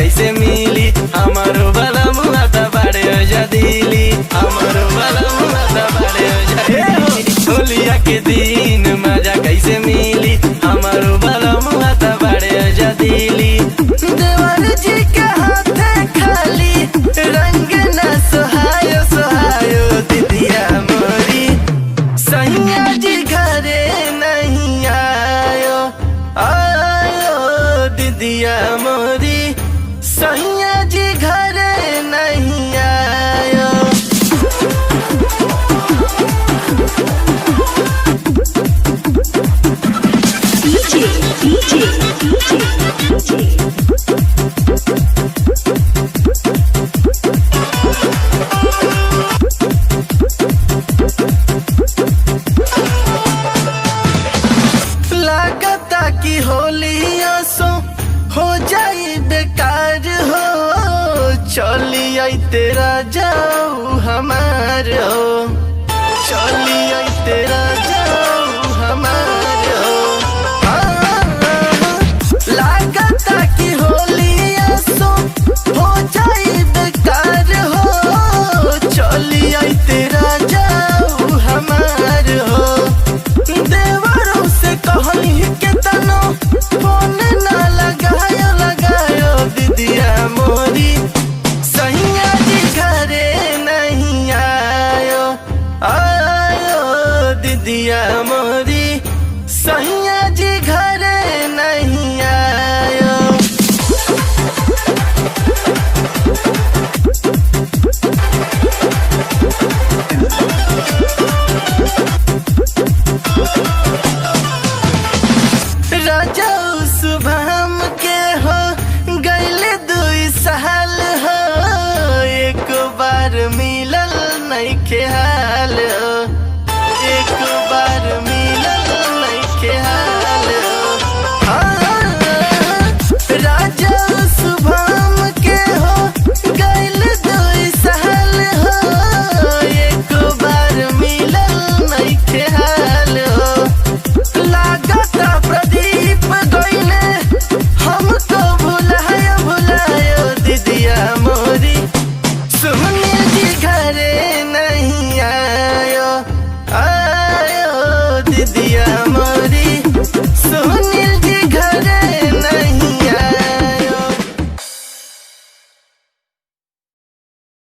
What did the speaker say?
कैसे मिली हमारो वाला मुआ त बाड़े जा दिली हमारो वाला मुआ त बाड़े जा होलिया के दिन मजा कैसे मिली हमारो वाला मुआ त बाड़े जा दिली देवर जी के हाथे खाली रंग न सोहायो सोहायो दीदिया मोरी सैया जी घरे नहीं आयो आयो दीदिया मोरी सैया जी घरे नहीं आयो DJ लागता कि होलिया सो हो जाई बेकार हो चली आई तेरा जाऊ हमार हो चली आई तेरा जाऊ हमार हो लागता कि होलिया सो हो जाई बेकार हो चली आई तेरा जाऊ हमार हो देवरों से कहनी के तनो फोन ना लगायो लगायो दीदिया मोरी सैया जी घरे नहीं आयो आयो दीदिया मोरी सैया